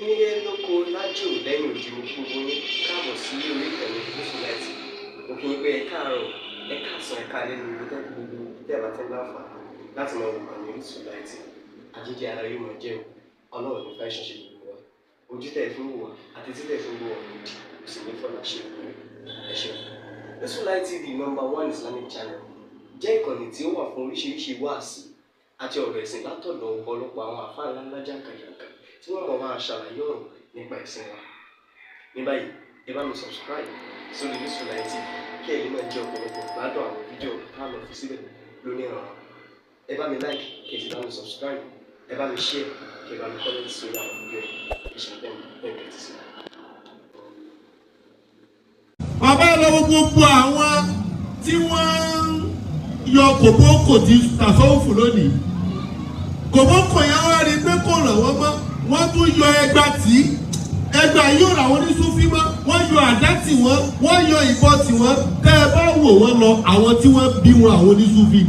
nílé lóko lájò lẹ́yìn òdì mo kí gbogbo yín káàbọ̀ sí orí ìkànnì Muslimite. Mo kí yín pé ẹ káàárọ̀, ẹ káàsán, ẹ káalẹ́ ní ibi tẹ́lẹ̀ gbogbo tẹ́ bá tẹ́ láǹfààní láti máa wò ìkànnì Muslimite. Àjíjẹ ara yóò máa jẹun, Ọlọ́run ní fẹ́ ṣẹ̀ṣẹ̀ gbogbo wa. Ojú tẹ̀ fún wò wá àti títẹ̀ fún wò wá lòdì, kò sì ní fọ́nà ṣe ẹ ṣeun. Muslimite TV #1 Islamic channel jẹ́ ìkànnì tí ó wà fún oríṣiríṣi wáàsí àti ọ̀rọ̀ ẹ̀sìn látọ̀dọ̀ ọ̀pọ̀lọpọ̀ àwọn àfáà ńláńlá jàǹkàjàǹkà tí wọ́n mọ̀ máa ṣàlàyé ọ̀rọ̀ nípa ẹ̀sìn wa. Ní báyìí, ẹ bá mi subscribe sórí Muslimite TV kí ẹ lè máa jẹ ọ̀pọ̀lọpọ̀ gbádùn àwọn fídíò táwọn fi síbẹ̀ lónìí ọ̀rọ̀. Ẹ bá mi like kí ẹ sì bá mi subscribe, ẹ bá mi share kí ẹ bá mi comment sórí àwọn fídíò yìí. Ìṣẹ̀lẹ̀ bẹ́ẹ̀ ti sí. Bàbá lọ́wọ́ gbogbo àwọn tí wọ́n yọ kòbókò ti tàṣọ́ọ̀fù lónìí. Kòbókò yẹn wá rí pé kò ràn wọ́n mọ́, wọ́n tún yọ ẹgbà tí ẹgbà yóò rà wọ́n ní Sufi mọ́, wọ́n yọ àdá tì wọ́n, wọ́n yọ ìbọn tì wọ́n, tẹ́ ẹ bá wò wọ́n lọ àwọn tí wọ́n bí wọn àwọn ní Sufi.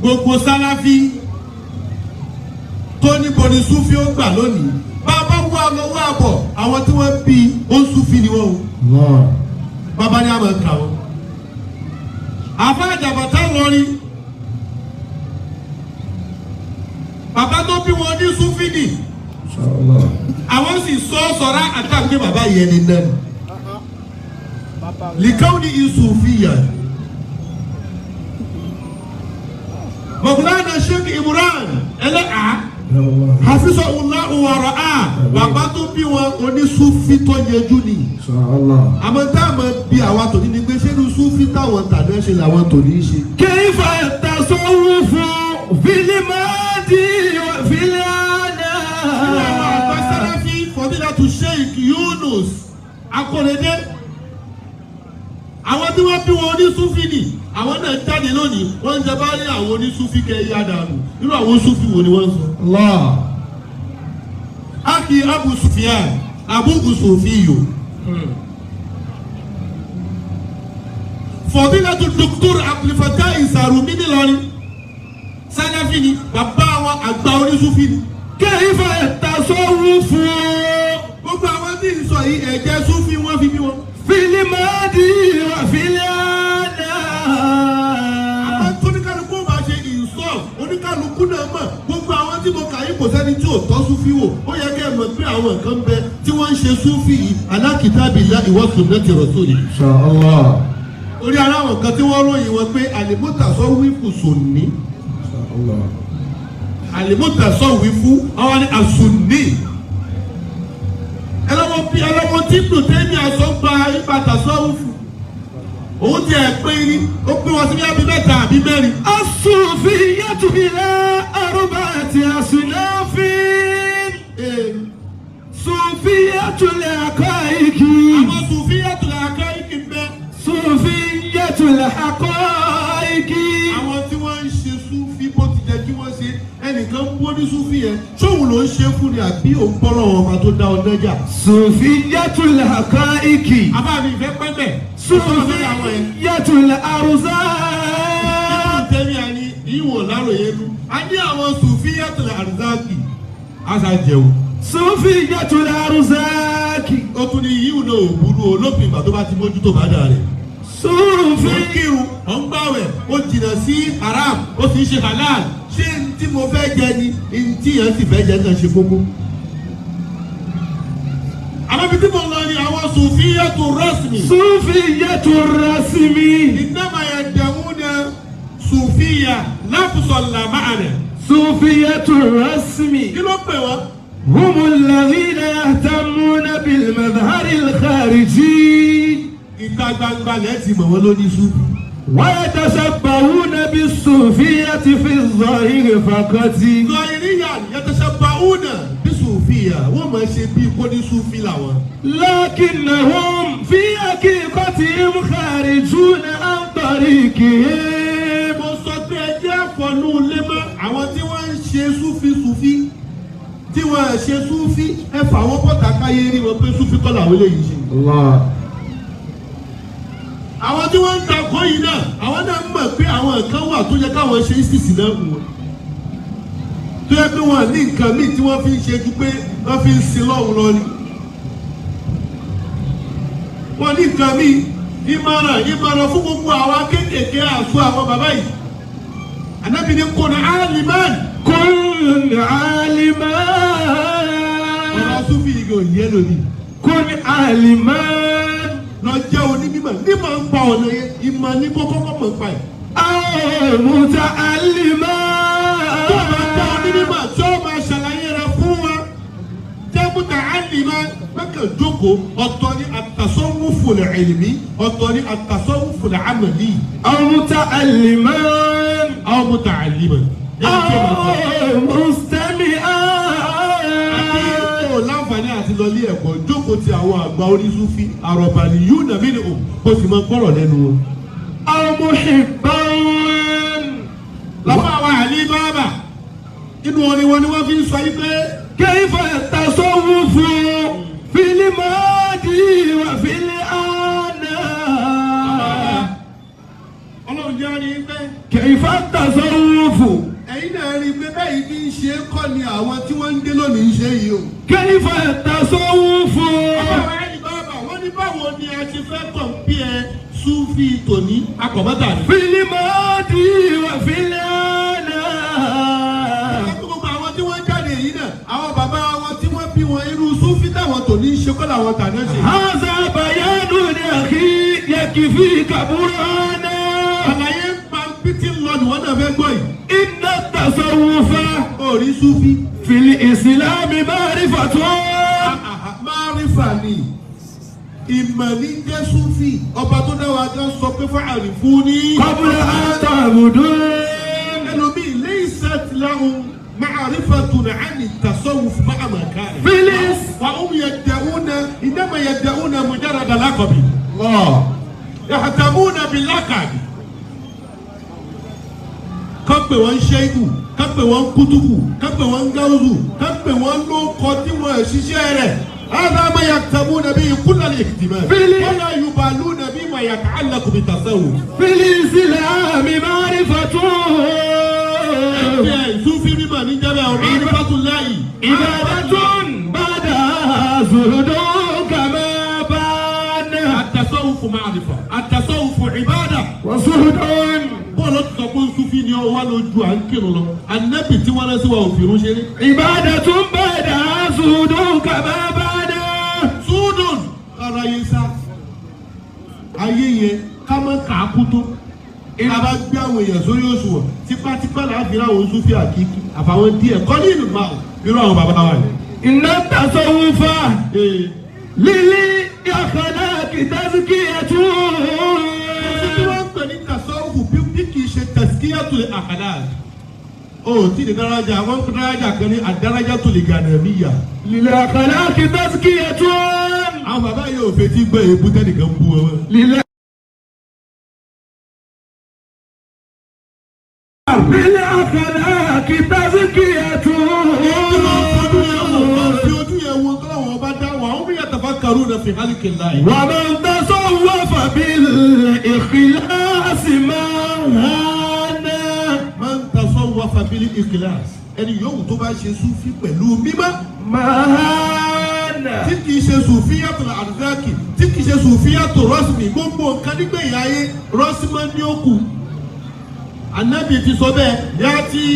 Gbogbo Sàláfì tó níbo ni Sufi ó gbà lónìí. Bàbá wà lọ́wọ́ àbọ̀ àwọn tí wọ́n bí ó Sufi ni wọ́n o. Bàbá ní àmọ̀ kà wọ́n. Àfá àjàbàtà lọrin. Bàbá tó bí wọn ní Sufi ni. Àwọn sì sọ̀rọ̀ àtàgbé bàbá yẹn ní náà. Lìkàwé ní Sufi yẹn. Mọ̀kúlánà Sheikh Ibrahim ẹlẹ́à. Hafizahullah wa ra'ah. Bàbá tó bí wọn oní Sufi tó yẹjú ni. Àmọ́ táwọn bí àwa tòní ni pé ṣé ní Sufi táwọn tàbí ṣe làwọn tòní ṣe. Kayfa tasawwufu fil madi wa fil ana. Ìwà àwọn àgbà Sàláfì Fadilatu Sheikh Yunus Akorede. Àwọn tí wọ́n bí wọn oní Sufi ni. Àwọn náà jáde lónìí, wọ́n ń jẹba rí àwọn oní Sufi kẹ́ yá dànù. Irú àwọn Sufi wo ni wọ́n sọ? Allah. Aki Abu Sufyan, Abu Sufiyo. Fadilatu Dr. Abdul Fattah Ìsàrùmí nílọrin. Sàláfì ni, bàbá àwọn àgbà oní Sufi ni. Kayfa tasawwufu. Gbogbo àwọn tí ń sọ yìí ẹ̀jẹ̀ Sufi wọ́n fi bí wọn. Fil madi wa fil ana. Àwọn tó ní kálukú máa ṣe ìsọ̀, oníkálukú náà mọ̀. Gbogbo àwọn tí mo kà yí kò sẹ́ni tí ò tọ́ Sufi wò. Ó yẹ kẹ́ ẹ mọ̀ pé àwọn nǹkan ń bẹ tí wọ́n ń ṣe Sufi yìí ala kitabillahi wa sunnati rasuli. Inshallah. Orí aláwọ̀ kan tí wọ́n ròyìn wọn pé al-mutasawwifu sunni. Inshallah. Al-mutasawwifu àwọn ni as-sunni. Ẹlọ́wọ́ tí Ibn àsọ̀gba ìbàdàn sọ́wọ́fù. Òun ti ẹ̀ pé ní ó pín wọn sí bí abí mẹ́ta àbí mẹ́rin. As-sufiyyatu ila arba'ati asnafin. Sufiyyatul haqa'iqi. Àwọn Sufiyyatul haqa'iqi ń bẹ. Sufiyyatul haqa'iqi. Àwọn tí wọ́n ń ṣe Sufi bó ti jẹ́ kí wọ́n ṣe ẹnìkan ń bó ní Sufi yẹn. Ṣóhun ló ń ṣe fún ni àbí òun bọ́rọ̀ wọn máa tó dá ọ lẹ́jà. Sufiyyatul haqa'iqi. Àbá mi ìfẹ́ pẹ́ bẹ̀. Sufiyyatul arzaq. Tẹ́mi àní ìwò láròyé nu. A ní àwọn Sufiyyatul arzaqi. Àṣà jẹun. Sufiyyatul arzaq. Ó tún ní yíwù náà ò burú olópin ìgbà tó bá ti mójú tó bá dà rẹ̀. Sufi. Ó kírun, ó ń gbàwẹ̀, ó jìnnà sí haram, ó sì ń ṣe halal. Ṣé tí mo fẹ́ jẹ ni tí yẹn sì fẹ́ jẹ náà ṣe kókó? Àbábí tí mo lọ ni àwọn Sufiyyatur rasmi. Sufiyyatur rasmi. Innama yad'una Sufiyya lafzan la ma'na. Sufiyyatur rasmi. Kí ló pè wọ́n? Humul ladhina yahtammuna bil madhharil khariji. Ìta gbangba lẹ́ẹ̀tì mọ̀ wọ́n ló ní Sufi. Wa yatashabbahuna bis sufiyyati fi zahiri faqati. Zahiriyya yatashabbahuna bis Sufiyya. Wọ́n máa ṣe bí kó ní Sufi làwọn. Lakinnahum fi haqiqatihim kharijuna an tariqihim. Mo sọ pé ẹjẹ́ àfọ̀nù lẹ́mọ́ àwọn tí wọ́n ń ṣe Sufi tí wọ́n ṣe Sufi ẹ fà wọ́n bọ́ta káyé rí wọn pé Sufi kọ́ làwọn eléyìí ṣe. Àwọn tí wọ́n ń takò yìí náà àwọn náà mọ̀ pé àwọn nǹkan wà tó yẹ káwọn ṣe ìsìsì náà wù wọ́n. tó yẹ pé wọ́n ní nǹkan míì tí wọ́n fi ń ṣe ju pé wọ́n fi ń sin lọ́hùn lọ ni. wọ́n ní nǹkan míì ìmọ̀ràn fún gbogbo àwa kéékèèké àṣọ àwọn bàbá yìí. Ànábì ní kun aliman. Kun aliman. Ọ̀rọ̀ Sufi igi ò yẹ lónìí. Kun aliman. Lọ jẹ́ onímọ̀ nímọ̀ ń pa ọ̀nà yẹn ìmọ̀ ní kọ́kọ́ mọ̀ ń pa ẹ̀. Muta aliman. Tó o bá jẹ́ onímọ̀ tí ó máa ṣàlàyé rẹ̀ fún wa. Jẹ́ muta aliman. Bẹ́ẹ̀ jókòó ọ̀tọ̀ ní at-tasawwuf al-ilmi ọ̀tọ̀ ní at-tasawwuf al-amali. Muta aliman. Aw muta'alliman. Láǹfààní àti lọlé ẹ̀kọ́ jókòó ti àwọn àgbà onísúfí àrọ̀bàlì yóò nà mí ni o kò sì máa gbọ́rọ̀ lẹ́nu wọn. Muhibban. Lọ́pọ̀ àwọn àlè bábà inú orin wọn ni wọ́n fi ń sọ yí pé. Kayfa tasawwufu fil madi wa fil ana. Ọlọ́run jẹ́ wọn ni pé. Kayfa tasawwufu. Ẹ̀yin náà rí i pé báyìí bí ń ṣe kọ́ ni àwọn tí wọ́n ń dé lónìí ń ṣe yìí o. Kayfa tasawwufu. Àwọn àlè bábà wọ́n ní báwo ni a ti fẹ́ compare Sufi tòní akọ̀bátà ni. Fil madi wa fil ana. Gbogbo àwọn tí wọ́n jáde yìí náà àwọn bàbá wọn tí wọ́n bí wọn irú Sufi táwọn tòní ṣe kọ́ làwọn tàná ṣe. Haza bayanun akhi yakfika burhana. Àlàyé ń pa pété lọ ni wọ́n náà fẹ́ gbọ́ yìí. Inna tasawwufa. Orí Sufi. Fil islami ma'rifatun. Márífà ni ìmọ̀ ní jẹ́ Sufi ọba tó dáwà gan sọ pé fáàrí fún ní. Qabla an ta'budun. ẹlòmíì laysat lahum ma'rifatun 'ani at-tasawwuf ma'a ma kana. Filis. wa hum yad'una innama yad'una mujarrada laqabi. yahtamuna bil-laqabi. kán pè wọ́n ṣẹ́yìkù kán pè wọ́n kútùkù kán pè wọ́n gáúzù kán pè wọ́n lóko tí wọ́n ṣiṣẹ́ rẹ̀. هذا ما يكتبون به كل الاهتمام ولا يبالون بما يتعلق بالتصوف. في الإسلام معرفة. Sufi بما نجمع معرفة الله. عبادة بعدها زهد كما بان. التصوف معرفة التصوف عبادة وزهد. bọ́ọ̀lù tó sọ pé Sufi ni ọwọ́ lójú à ń kírun lọ Ànábì tí wọ́n rán sí wa ò fi irun ṣeré. عبادة بعدها زهد كما بان. Súdùn ọ̀rọ̀ yẹn sá ayé yẹn ká mọ́ kàákú tó ká bá gbé àwọn èèyàn sórí òṣùwọ̀n tipátipá láti rí àwọn Sufi àkíkí àfàwọn díẹ̀ kọ́ ní ìlú máa irú àwọn bàbá wa ni. Inna tasawwufa lílí akhlaqi tazkiyatun. Tí wọ́n ń pè ní tasawufu bí kì í ṣe tazkiyatul akhlaq. Ó tí ní dárájà wọ́n ń pè dárájà kan ní ad-darajatul ganamiyya. Lílí akhlaqi tazkiyatun. Àwọn bàbá yóò fetí gbọ́ èébú tẹ́nìkan bú wọn. Lílí akhlaqi tazkiyatun. Fi ojú yẹn wo tọ́lọ́wọ́n bá dá wa, ó bí yatafakkaruna fi khalqillahi. Wa man tasawwafa bil ikhlasi mahana. Man tasawwafa bil ikhlas. Ẹni yòówù tó bá ṣe Sufi pẹ̀lú mímọ́. Mahana. Tí kì í ṣe Sufiyatul arzaki, tí kì í ṣe Sufiyatul rasmi, gbogbo nǹkan nígbẹ̀yìn ayé rọ́símọ́ ní òkú. Ànábì ti sọ bẹ́ẹ̀ yàtí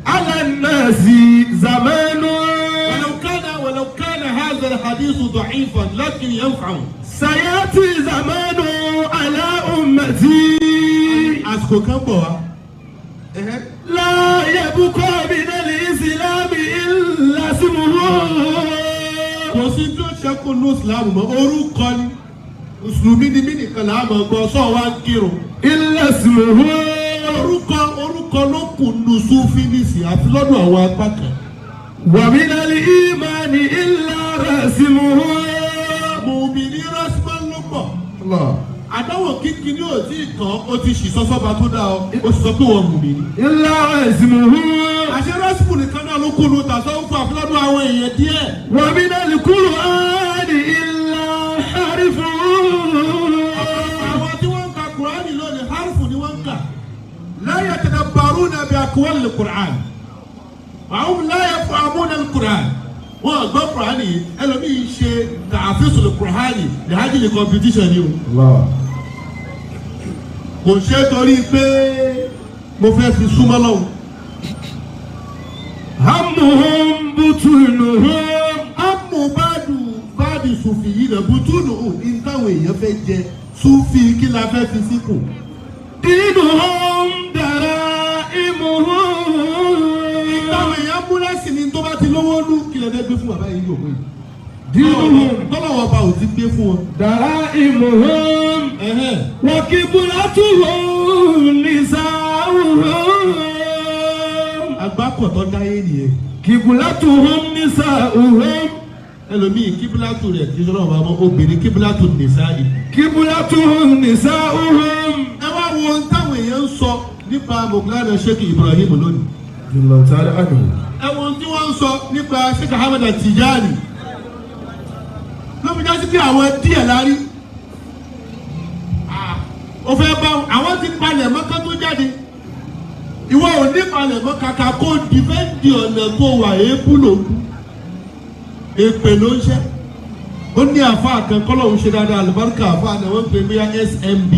ala nasi zamanu. ولو كان هذا الحديث ضعيفا لكن ينفع. سيأتي زمان على أمتي. àsìkò kan bọ̀ wá. لا يبقى من الإسلام إلا اسمه. kò sí tó ṣẹ́kù ní Islam mọ́ orúkọ ni mùsùlùmí ni mí nìkan là á mọ̀ gbọ́ sọ wá ń kírun. إلا اسمه. orúkọ ló kù nù Sufi nísì àti lọ́dọ̀ àwọn apá kan. ومن الإيمان إلا رسمه. mùmíní rásímọ́ ló pọ̀. الله. àdáwọ̀ kíkí ni ò tí ì tán ó ti ṣì sọ́sọ́ba tó dáa ó sì sọ pé wọ́n mùmíní. إلا رسمه. àṣẹ rásímù nìkan náà ló kù nù tàṣọ́wọ́fù àfúlọ́dún àwọn èèyàn díẹ̀. ومن القرآن إلا حرفه. àwọn tí wọ́n ń ka Kùránì lónìí hárfù ni wọ́n ń kà. la yatadabbaruna bi أقوال القرآن وهم لا يفهمون القرآن wọ́n gbọ́ Quran yìí ẹlòmíì ṣe tààfíìsì Quran lẹ́hàjì ní competition ni o. kò ṣe torí pé mo fẹ́ fi súnmọ́ lọ́wọ́. hamuhum butunuhum amubadu badi sufi yìí náà butunuhum ní táwọn èèyàn fẹ́ jẹ sufi kí la fẹ́ fi síkù. dinuhum daraimuhum. táwọn èèyàn múra sí ni tó bá ti lówó lù kí lè dé gbé fún bàbá yìí yòókù yìí. dinuhum tọ́lọ́wọ́ ọba ò ti gbé fún wọn. daraimuhum wa kiburatuhum nisa'uhum. agbákọ̀tọ̀ dáyé nìyẹn. kiburatuhum nisa'uhum. ẹlòmíì kíbúlátù rẹ̀ kí sọ́nà ọba obìnrin kíbúlátù nìsáyì. kíbúlátù nisa'uhum. ẹ wá wo táwọn èèyàn ń sọ nípa mọ̀gánà Sheikh Ibrahim lónìí. ẹ wo tí wọ́n ń sọ nípa Sheikh Ahmed Tijani. ló fi jásí pé àwọn díẹ̀ lárí. ó fẹ́ bá àwọn ti palẹ̀ mọ́ ká tó jáde. ìwọ ò ní palẹ̀ mọ́ kàkà kó dìfẹ́ǹdì ọ̀nà tó wà éébú lòkù. èpè ló ń ṣe. ó ní àfa kan kọ́lọ̀ ń ṣe dáadáa àlùbáríkà àfa náà wọ́n ń pè bóyá SMB.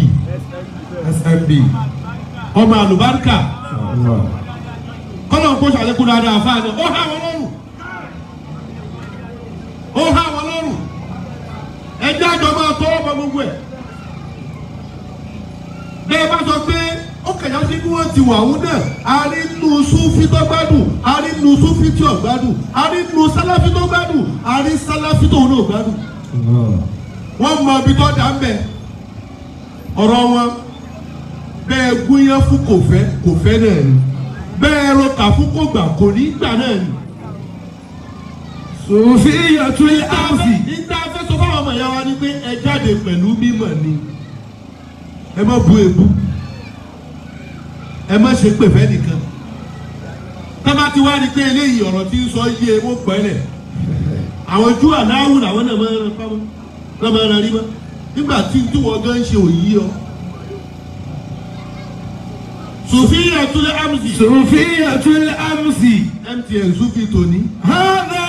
ọmọ àlùbáríkà. kọ́lọ̀ ń kó ṣàlékún dáadáa àfa náà ó há wọn lọ́rùn. ẹjẹ́ àjọ máa tọwọ́ bọ gbogbo ẹ̀. bẹ́ẹ̀ bá sọ pé ó kẹ̀yà sí kí wọ́n ti wà wọ́n náà a rí nu Sufi tó gbádùn a rí nu Sufi tí ò gbádùn a rí nu Sálàfí tó gbádùn a rí Sálàfí tó náà gbádùn. wọ́n mọ ibi tó dá ń bẹ̀ ọ̀rọ̀ wọn bẹ́ẹ̀ gúnyán fún kò fẹ́ náà ni bẹ́ẹ̀ rọkà fún kò gbà kò ní gbà náà ni. Sufi yàtúwé áàfì. níta fẹ́ sọ fáwọn ọmọ ìyá wa ni pé ẹ jáde pẹ̀lú mímọ̀ ni ẹ má bu èbú ẹ má ṣe pèfẹ́ nìkan tábà ti wá ní pé eléyìí ọ̀rọ̀ tí ń sọ yé ewó pẹ́lẹ̀ àwọn jù aláwù làwọn náà máa ń ran fáwọn náà máa ń ran rí mọ́ nígbà tí wọ́n gan ń ṣe òyì ọ. Sufi yàtúwé áàmùsì. Sufi yàtúwé áàmùsì. MTN Sufi tòní. hàdà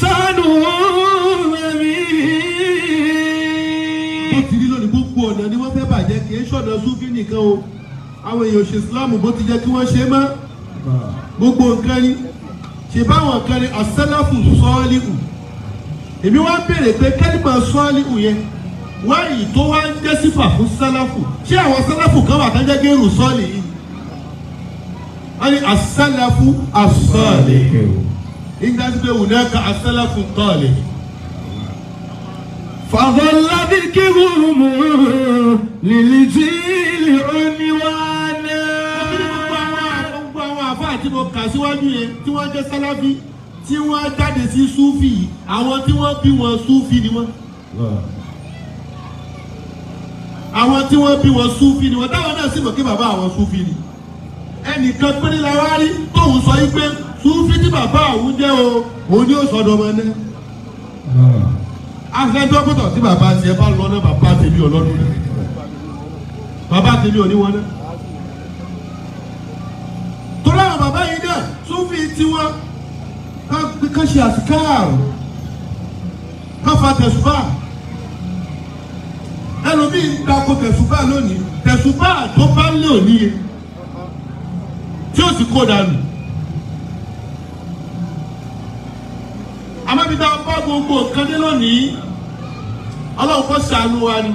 sanu mi. ó ti rí lónìí gbogbo ọ̀nà ni wọ́n fẹ́ bàjẹ́ kì í ṣọ̀nà Sufi nìkan o àwọn èèyàn ṣe Islam bó ti jẹ́ kí wọ́n ṣe mọ́ gbogbo nǹkan ni ṣe báwọn kan ní asálàfù sọ́ọ́lìhù èmi wá béèrè pé kẹ́lìmọ̀ sọ́ọ́lìhù yẹn wáyì tó wá ń jẹ́ sífà fún sálàfù ṣé àwọn sálàfù kan wà tán jẹ́ gẹ́rù sọ́ọ̀lì yìí wọ́n ní asálàfù asọ́ọ̀lìhù nígbà tí pé wùnẹ́ka asálàfù tọ́ọ̀lì. fàdọ́lá bí kíwùrùmù lìlìtìlì oníwàánà. gbogbo àwọn àfáà tí mo kà síwájú yẹn tí wọ́n jẹ́ Sálàfí tí wọ́n jáde sí Sufi àwọn tí wọ́n bí wọn Sufi ni wọ́n. àwọn tí wọ́n bí wọn Sufi ni wọ́n táwọn náà sì mọ̀ kí bàbá àwọn Sufi ni. ẹnìkan péré la wá rí tóun sọ yìí pé Sufi tí bàbá òun jẹ́ o òun ni ó sọdọ̀ ọmọ náà. afẹ́jọ́ pẹ̀tọ̀ tí bàbá tiẹ̀ bá lọ náà bàbá tèmi ọlọ́dún náà bàbá tèmi ò ní wọn náà. torí àwọn bàbá yìí náà Sufi tiwọn ká ṣe àsìkáàrù ká fa tẹ̀sùbà ẹlòmíì ń dako tẹ̀sùbà lónìí tẹ̀sùbà tó bá lé òní yẹn tí ó sì kó dànù. àmọ́ bí táwọn bá gbogbo nǹkan dé lónìí ọlọ́run kọ́ ṣàánú wa ni.